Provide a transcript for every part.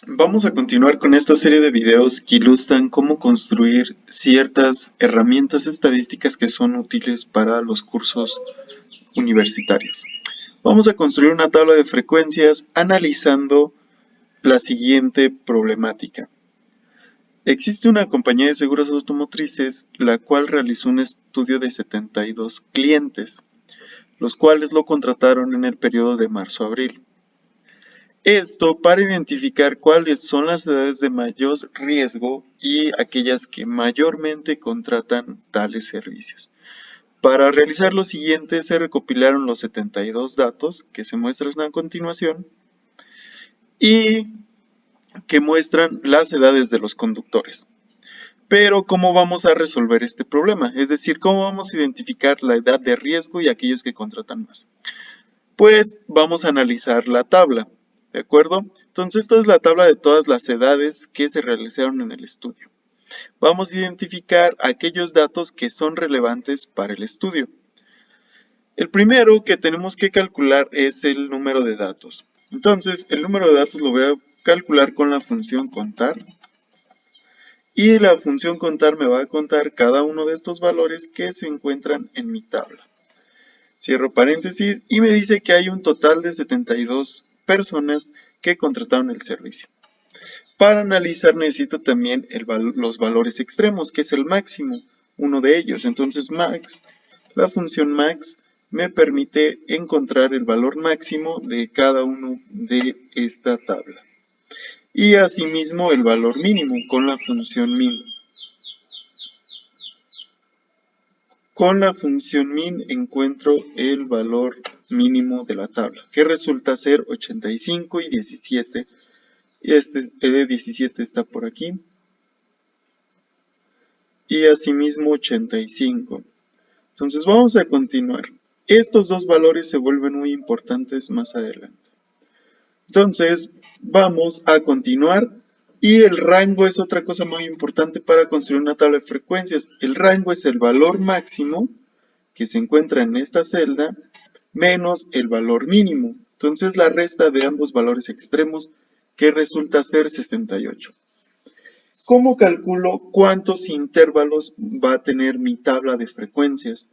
Vamos a continuar con esta serie de videos que ilustran cómo construir ciertas herramientas estadísticas que son útiles para los cursos universitarios. Vamos a construir una tabla de frecuencias analizando la siguiente problemática. Existe una compañía de seguros automotrices la cual realizó un estudio de 72 clientes, los cuales lo contrataron en el periodo de marzo a abril. Esto para identificar cuáles son las edades de mayor riesgo y aquellas que mayormente contratan tales servicios. Para realizar lo siguiente se recopilaron los 72 datos que se muestran a continuación y que muestran las edades de los conductores. Pero, ¿cómo vamos a resolver este problema? Es decir, ¿cómo vamos a identificar la edad de riesgo y aquellos que contratan más? Pues vamos a analizar la tabla, ¿de acuerdo? Entonces esta es la tabla de todas las edades que se realizaron en el estudio. Vamos a identificar aquellos datos que son relevantes para el estudio. El primero que tenemos que calcular es el número de datos. Entonces el número de datos lo voy a calcular con la función contar. Y la función contar me va a contar cada uno de estos valores que se encuentran en mi tabla. Cierro paréntesis y me dice que hay un total de 72 personas que contrataron el servicio. Para analizar necesito también los valores extremos, que es el máximo, uno de ellos. Entonces la función max me permite encontrar el valor máximo de cada uno de esta tabla. Y asimismo el valor mínimo con la función min. Con la función min encuentro el valor mínimo de la tabla, que resulta ser 85 y 17. Y el de 17 está por aquí. Y asimismo 85. Entonces vamos a continuar. Estos dos valores se vuelven muy importantes más adelante. Entonces vamos a continuar. Y el rango es otra cosa muy importante para construir una tabla de frecuencias. El rango es el valor máximo que se encuentra en esta celda menos el valor mínimo. Entonces la resta de ambos valores extremos que resulta ser 68. ¿Cómo calculo cuántos intervalos va a tener mi tabla de frecuencias?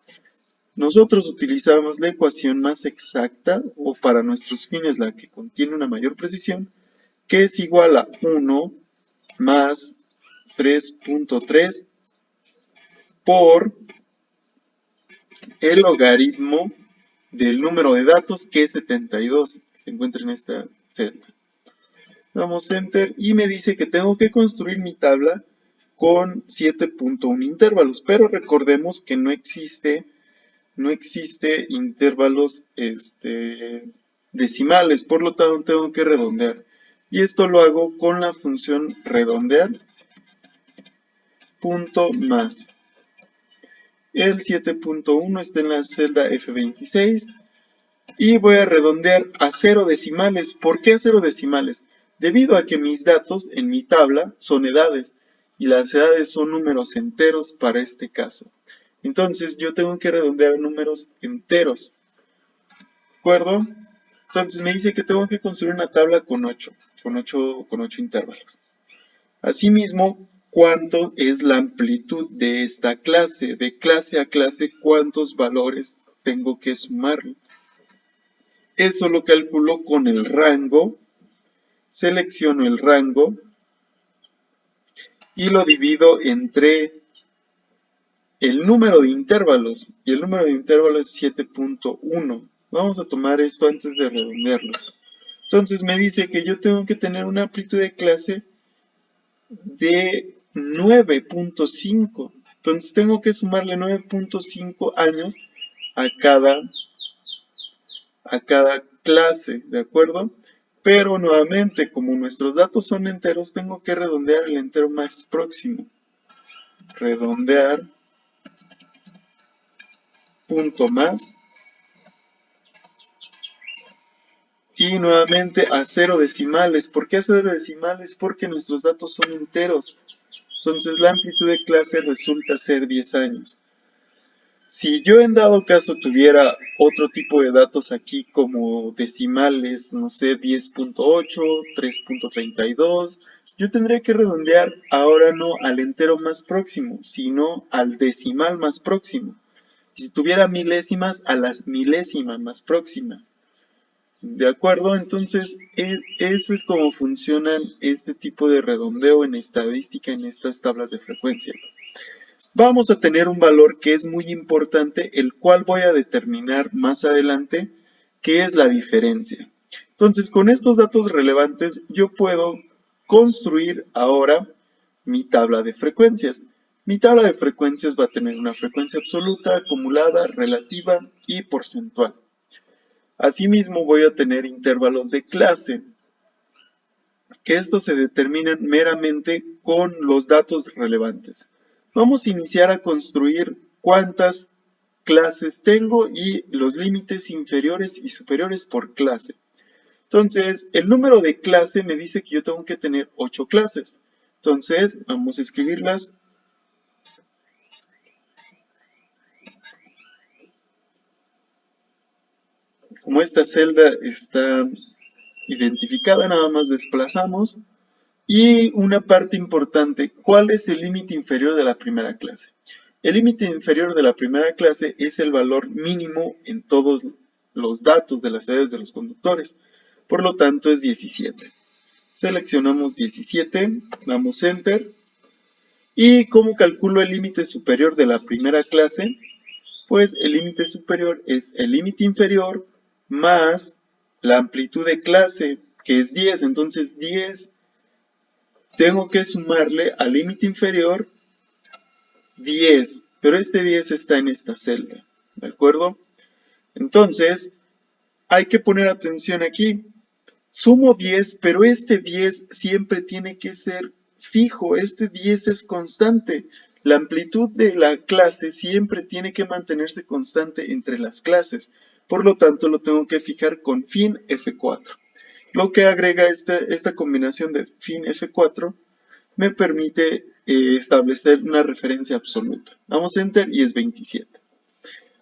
Nosotros utilizamos la ecuación más exacta o para nuestros fines la que contiene una mayor precisión, que es igual a 1 más 3.3 por el logaritmo del número de datos, que es 72, que se encuentra en esta celda. Damos Enter y me dice que tengo que construir mi tabla con 7.1 intervalos, pero recordemos que no existe intervalos decimales, por lo tanto tengo que redondear. Y esto lo hago con la función redondear punto más. El 7.1 está en la celda F26 y voy a redondear a 0 decimales. ¿Por qué a 0 decimales? Debido a que mis datos en mi tabla son edades y las edades son números enteros para este caso. Entonces yo tengo que redondear a números enteros. ¿De acuerdo? Entonces me dice que tengo que construir una tabla con 8 intervalos. Asimismo, ¿cuánto es la amplitud de esta clase? De clase a clase, ¿cuántos valores tengo que sumarle? Eso lo calculo con el rango. Selecciono el rango y lo divido entre el número de intervalos. Y el número de intervalos es 7.1. Vamos a tomar esto antes de redondearlo. Entonces me dice que yo tengo que tener una amplitud de clase de 9.5. Entonces tengo que sumarle 9.5 años a cada clase, ¿de acuerdo? Pero nuevamente, como nuestros datos son enteros, tengo que redondear el entero más próximo. Redondear punto más. Y nuevamente a 0 decimales. ¿Por qué a 0 decimales? Porque nuestros datos son enteros. Entonces la amplitud de clase resulta ser 10 años. Si yo en dado caso tuviera otro tipo de datos aquí como decimales, no sé, 10.8, 3.32, yo tendría que redondear ahora no al entero más próximo, sino al decimal más próximo. Y si tuviera milésimas, a la milésima más próxima. ¿De acuerdo? Entonces, eso es como funcionan este tipo de redondeo en estadística en estas tablas de frecuencia. Vamos a tener un valor que es muy importante, el cual voy a determinar más adelante, que es la diferencia. Entonces, con estos datos relevantes, yo puedo construir ahora mi tabla de frecuencias. Mi tabla de frecuencias va a tener una frecuencia absoluta, acumulada, relativa y porcentual. Asimismo, voy a tener intervalos de clase, que estos se determinan meramente con los datos relevantes. Vamos a iniciar a construir cuántas clases tengo y los límites inferiores y superiores por clase. Entonces, el número de clase me dice que yo tengo que tener 8 clases. Entonces, vamos a escribirlas. Como esta celda está identificada, nada más desplazamos. Y una parte importante, ¿cuál es el límite inferior de la primera clase? El límite inferior de la primera clase es el valor mínimo en todos los datos de las edades de los conductores. Por lo tanto, es 17. Seleccionamos 17, damos Enter. ¿Y cómo calculo el límite superior de la primera clase? Pues el límite superior es el límite inferior más la amplitud de clase, que es 10. Entonces, 10 tengo que sumarle al límite inferior 10, pero este 10 está en esta celda, ¿de acuerdo? Entonces, hay que poner atención aquí. Sumo 10, pero este 10 siempre tiene que ser fijo, este 10 es constante. La amplitud de la clase siempre tiene que mantenerse constante entre las clases. Por lo tanto, lo tengo que fijar con fin F4. Lo que agrega esta combinación de fin F4 me permite establecer una referencia absoluta. Damos Enter y es 27.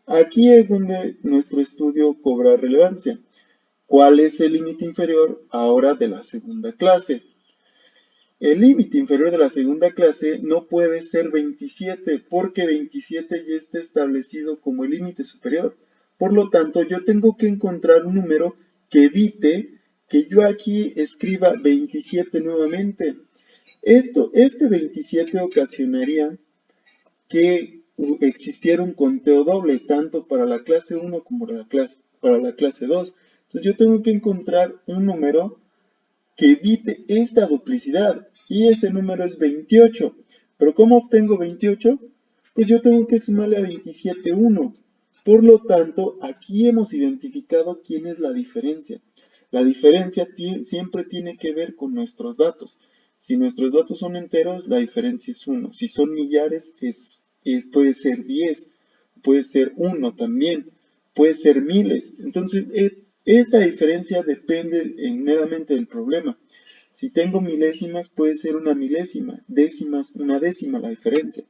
Aquí es donde nuestro estudio cobra relevancia. ¿Cuál es el límite inferior ahora de la segunda clase? El límite inferior de la segunda clase no puede ser 27 porque 27 ya está establecido como el límite superior. Por lo tanto, yo tengo que encontrar un número que evite que yo aquí escriba 27 nuevamente. Este 27 ocasionaría que existiera un conteo doble, tanto para la clase 1 como para la clase 2. Entonces yo tengo que encontrar un número que evite esta duplicidad, y ese número es 28. ¿Pero cómo obtengo 28? Pues yo tengo que sumarle a 27 1. Por lo tanto, aquí hemos identificado quién es la diferencia. La diferencia siempre tiene que ver con nuestros datos. Si nuestros datos son enteros, la diferencia es 1. Si son millares, puede ser 10. Puede ser 1 también. Puede ser miles. Entonces, esta diferencia depende meramente del problema. Si tengo milésimas, puede ser una milésima. Décimas, una décima la diferencia.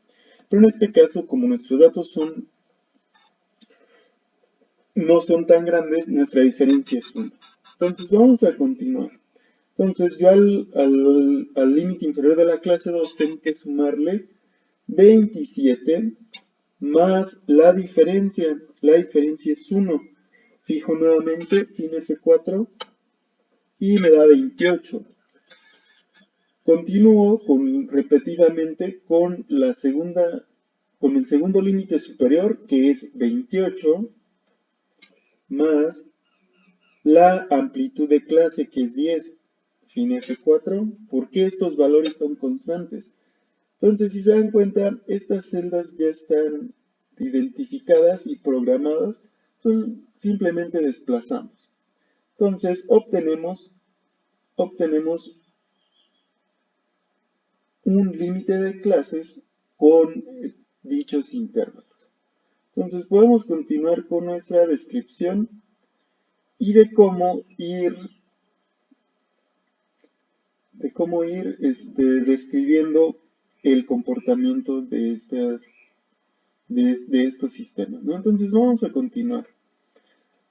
Pero en este caso, como nuestros datos no son tan grandes, nuestra diferencia es 1. Entonces, vamos a continuar. Entonces, yo al límite inferior de la clase 2 tengo que sumarle 27 más la diferencia. La diferencia es 1. Fijo nuevamente, fin F4 y me da 28. Continúo repetidamente con el segundo límite superior, que es 28, más la amplitud de clase, que es 10, fin F4. ¿Por qué estos valores son constantes? Entonces, si se dan cuenta, estas celdas ya están identificadas y programadas, entonces simplemente desplazamos. Entonces, obtenemos un límite de clases con dichos intervalos. Entonces podemos continuar con nuestra descripción y de cómo ir describiendo el comportamiento de de estos sistemas, ¿no? Entonces vamos a continuar.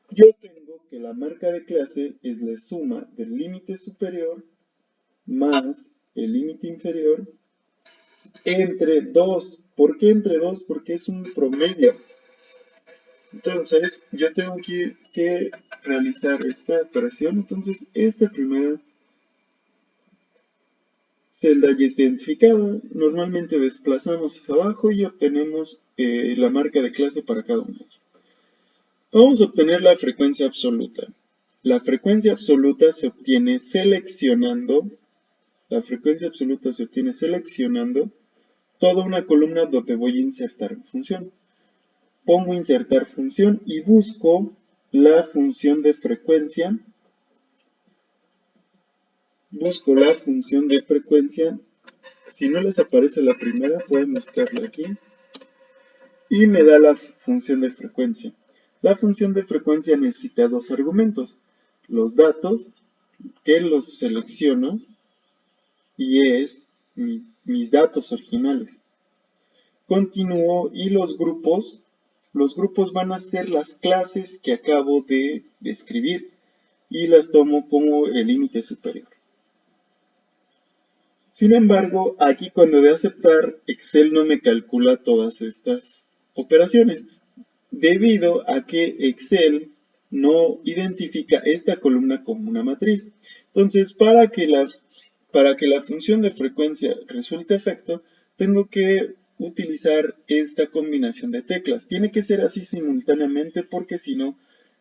Yo tengo que la marca de clase es la suma del límite superior más el límite inferior entre 2. ¿Por qué entre 2? Porque es un promedio. Entonces, yo tengo que realizar esta operación. Entonces, esta primera celda ya está identificada. Normalmente desplazamos hacia abajo y obtenemos la marca de clase para cada uno de ellos. Vamos a obtener la frecuencia absoluta. La frecuencia absoluta se obtiene seleccionando. La frecuencia absoluta se obtiene seleccionando toda una columna donde voy a insertar mi función. Pongo insertar función y busco la función de frecuencia. Busco la función de frecuencia. Si no les aparece la primera, pueden buscarla aquí. Y me da la función de frecuencia. La función de frecuencia necesita dos argumentos. Los datos, que los selecciono, y es mis datos originales. Continúo y los grupos van a ser las clases que acabo de describir y las tomo como el límite superior. Sin embargo, aquí cuando voy a aceptar, Excel no me calcula todas estas operaciones, debido a que Excel no identifica esta columna como una matriz. Entonces, para que la función de frecuencia resulte efecto, tengo que utilizar esta combinación de teclas. Tiene que ser así simultáneamente porque si no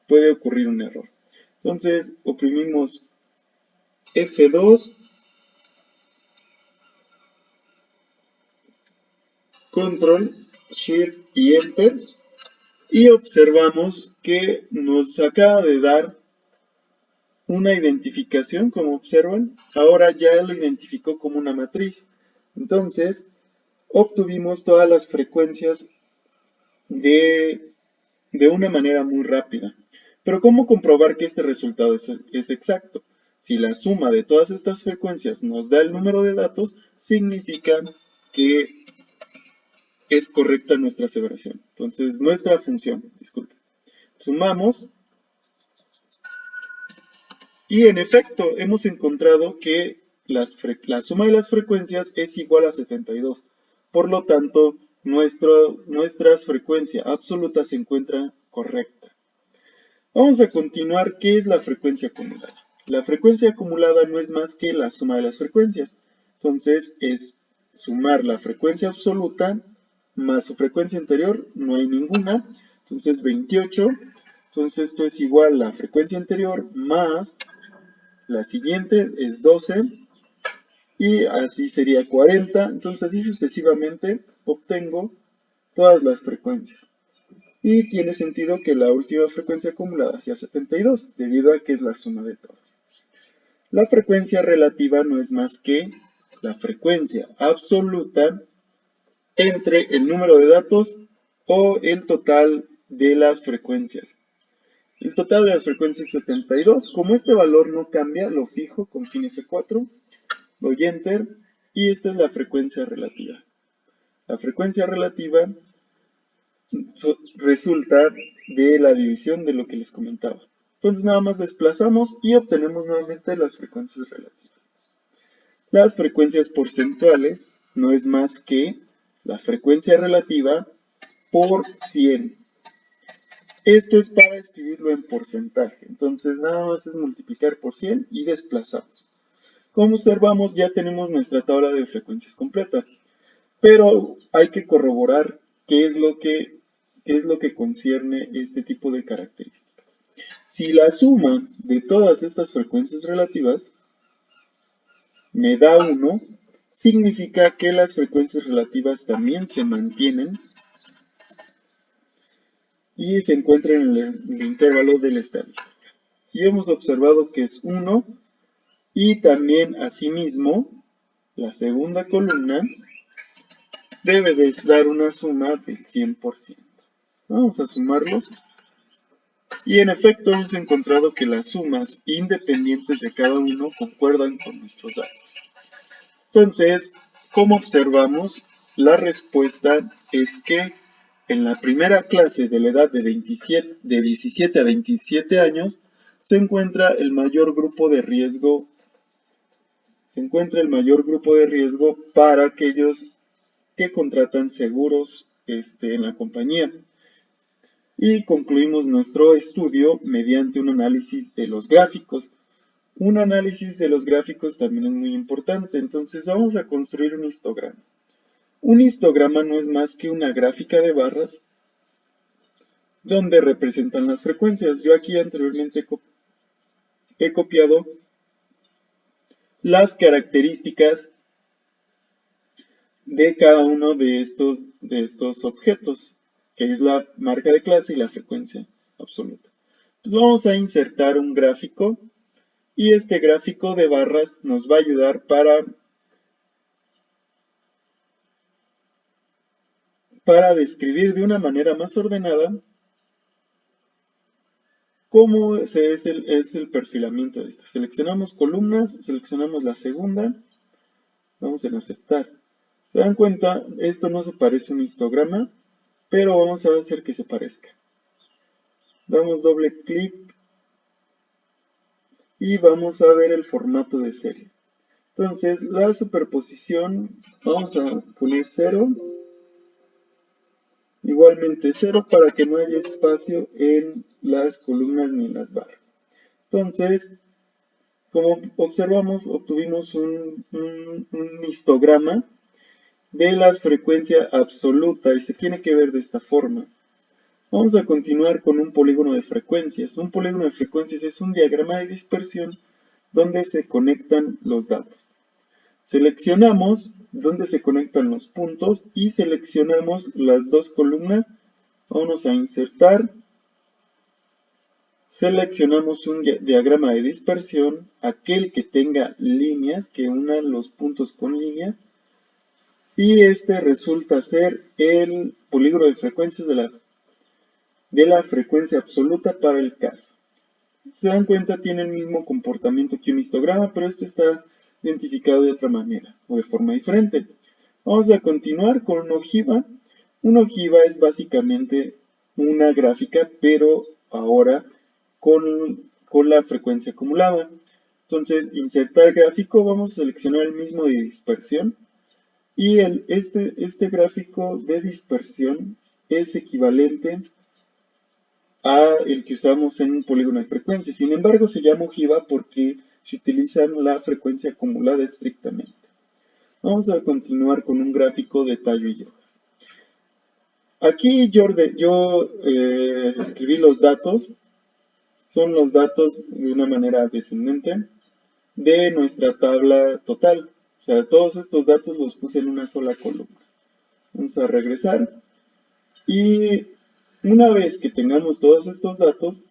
puede ocurrir un error. Entonces oprimimos F2, Control, Shift y Enter y observamos que nos acaba de dar una identificación, como observan. Ahora ya lo identificó como una matriz. Entonces obtuvimos todas las frecuencias de una manera muy rápida. Pero ¿cómo comprobar que este resultado es exacto? Si la suma de todas estas frecuencias nos da el número de datos, significa que es correcta nuestra aseveración. Entonces, nuestra función, disculpe. Sumamos y en efecto hemos encontrado que la suma de las frecuencias es igual a 72. Por lo tanto, nuestra frecuencia absoluta se encuentra correcta. Vamos a continuar. ¿Qué es la frecuencia acumulada? La frecuencia acumulada no es más que la suma de las frecuencias. Entonces es sumar la frecuencia absoluta más su frecuencia anterior, no hay ninguna. Entonces 28. Entonces esto es igual a la frecuencia anterior más la siguiente es 12. Y así sería 40. Entonces así sucesivamente obtengo todas las frecuencias. Y tiene sentido que la última frecuencia acumulada sea 72, debido a que es la suma de todas. La frecuencia relativa no es más que la frecuencia absoluta entre el número de datos o el total de las frecuencias. El total de las frecuencias es 72. Como este valor no cambia, lo fijo con fin F4, doy Enter y esta es la frecuencia relativa. La frecuencia relativa resulta de la división de lo que les comentaba. Entonces nada más desplazamos y obtenemos nuevamente las frecuencias relativas. Las frecuencias porcentuales no es más que la frecuencia relativa por 100. Esto es para escribirlo en porcentaje. Entonces nada más es multiplicar por 100 y desplazamos. Como observamos, ya tenemos nuestra tabla de frecuencias completa. Pero hay que corroborar qué es lo que concierne este tipo de características. Si la suma de todas estas frecuencias relativas me da 1, significa que las frecuencias relativas también se mantienen y se encuentran en el intervalo de la estadística. Y hemos observado que es 1 y también asimismo la segunda columna debe de dar una suma del 100%. Vamos a sumarlo. Y en efecto hemos encontrado que las sumas independientes de cada uno concuerdan con nuestros datos. Entonces, como observamos, la respuesta es que en la primera clase de la edad de 17 a 27 años se encuentra el mayor grupo de riesgo para aquellos que contratan seguros en la compañía. Y concluimos nuestro estudio mediante un análisis de los gráficos. Un análisis de los gráficos también es muy importante, entonces vamos a construir un histograma. Un histograma no es más que una gráfica de barras donde representan las frecuencias. Yo aquí anteriormente he copiado las características de cada uno de estos objetos, que es la marca de clase y la frecuencia absoluta. Pues vamos a insertar un gráfico y este gráfico de barras nos va a ayudar para describir de una manera más ordenada cómo es el perfilamiento de esta. Seleccionamos columnas, seleccionamos la segunda, vamos en aceptar. ¿Se dan cuenta? Esto no se parece a un histograma, pero vamos a hacer que se parezca. Damos doble clic y vamos a ver el formato de serie. Entonces, la superposición, vamos a poner 0, igualmente 0 para que no haya espacio en las columnas ni en las barras. Entonces, como observamos, obtuvimos un histograma de la frecuencia absoluta y se tiene que ver de esta forma. Vamos a continuar con un polígono de frecuencias. Un polígono de frecuencias es un diagrama de dispersión donde se conectan los datos. Seleccionamos donde se conectan los puntos y seleccionamos las dos columnas. Vamos a insertar. Seleccionamos un diagrama de dispersión, aquel que tenga líneas, que unan los puntos con líneas. Y este resulta ser el polígono de frecuencias de la frecuencia absoluta para el caso. Se dan cuenta, tiene el mismo comportamiento que un histograma, pero este está identificado de otra manera o de forma diferente. Vamos a continuar con una ojiva. Una ojiva es básicamente una gráfica, pero ahora con la frecuencia acumulada. Entonces, insertar gráfico, vamos a seleccionar el mismo de dispersión. Y este gráfico de dispersión es equivalente a el que usamos en un polígono de frecuencia. Sin embargo, se llama ojiva porque se utiliza la frecuencia acumulada estrictamente. Vamos a continuar con un gráfico de tallo y hojas. Aquí yo escribí los datos. Son los datos de una manera descendente de nuestra tabla total. O sea, todos estos datos los puse en una sola columna. Vamos a regresar. Y una vez que tengamos todos estos datos,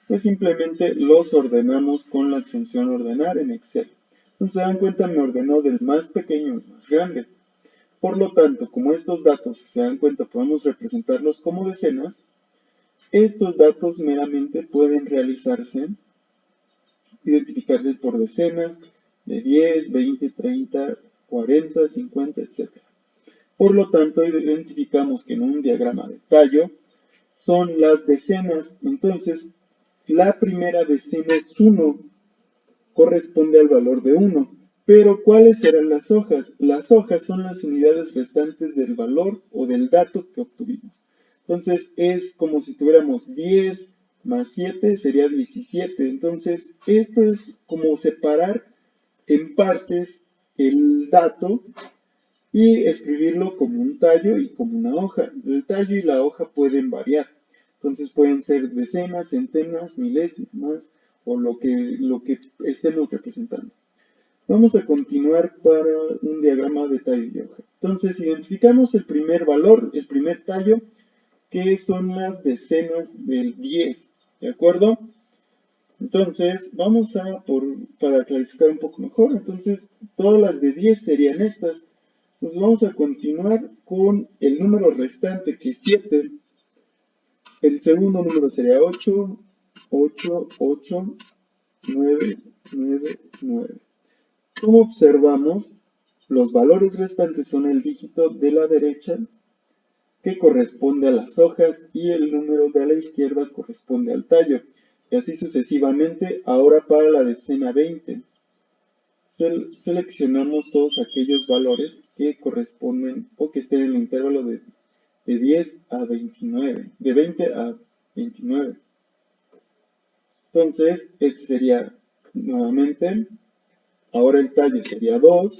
pues simplemente los ordenamos con la función ordenar en Excel. Entonces se dan cuenta, me ordenó del más pequeño al más grande. Por lo tanto, como estos datos, si se dan cuenta, podemos representarlos como decenas, estos datos meramente pueden realizarse, identificarse por decenas de 10, 20, 30, 40, 50, etc. Por lo tanto, identificamos que en un diagrama de tallo son las decenas. Entonces, la primera decena es 1, corresponde al valor de 1. Pero, ¿cuáles serán las hojas? Las hojas son las unidades restantes del valor o del dato que obtuvimos. Entonces, es como si tuviéramos 10 más 7 sería 17. Entonces, esto es como separar en partes el dato y escribirlo como un tallo y como una hoja. El tallo y la hoja pueden variar. Entonces pueden ser decenas, centenas, milésimas o lo que estemos representando. Vamos a continuar para un diagrama de tallo y hoja. Entonces identificamos el primer valor, el primer tallo, que son las decenas del 10. ¿De acuerdo? Entonces, vamos para clarificar un poco mejor, entonces todas las de 10 serían estas. Entonces vamos a continuar con el número restante, que es 7. El segundo número sería 8, 8, 8, 9, 9, 9. Como observamos, los valores restantes son el dígito de la derecha que corresponde a las hojas y el número de la izquierda corresponde al tallo. Y así sucesivamente. Ahora para la decena 20, seleccionamos todos aquellos valores que corresponden o que estén en el intervalo de 10 a 29, de 20 a 29. Entonces, esto sería nuevamente, ahora el tallo sería 2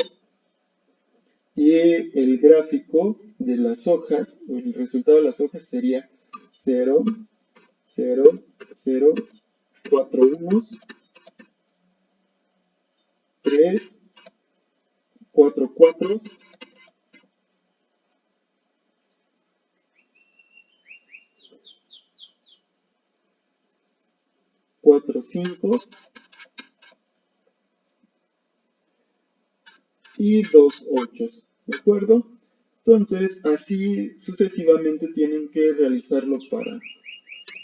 y el gráfico de las hojas, o el resultado de las hojas sería 0, 0, 0, 4 unos, 3, 4 cuatros, 4 5 y 2 8, ¿de acuerdo? Entonces, así sucesivamente tienen que realizarlo para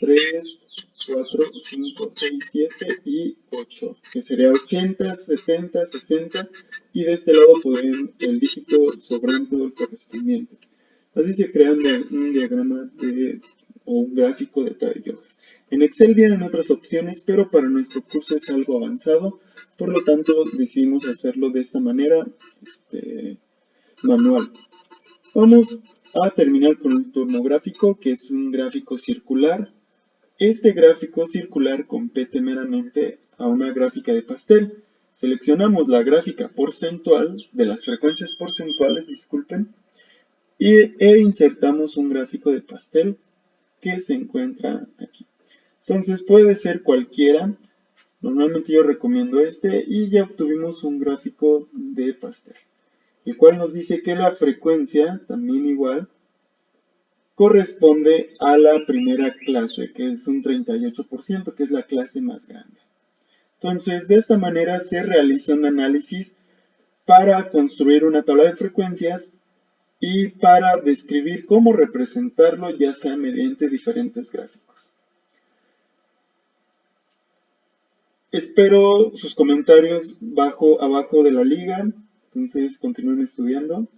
3, 4, 5, 6, 7 y 8, que sería 80, 70, 60, y de este lado pueden el dígito sobrante o el correspondiente. Así se crea un diagrama o un gráfico de tallo y hojas. En Excel vienen otras opciones, pero para nuestro curso es algo avanzado, por lo tanto decidimos hacerlo de esta manera manual. Vamos a terminar con el turno gráfico, que es un gráfico circular. Este gráfico circular compete meramente a una gráfica de pastel. Seleccionamos la gráfica porcentual, de las frecuencias porcentuales, disculpen, e insertamos un gráfico de pastel que se encuentra aquí. Entonces puede ser cualquiera, normalmente yo recomiendo este y ya obtuvimos un gráfico de pastel, el cual nos dice que la frecuencia, también igual, corresponde a la primera clase, que es un 38%, que es la clase más grande. Entonces, de esta manera se realiza un análisis para construir una tabla de frecuencias y para describir cómo representarlo, ya sea mediante diferentes gráficos. Espero sus comentarios abajo de la liga, entonces continúen estudiando.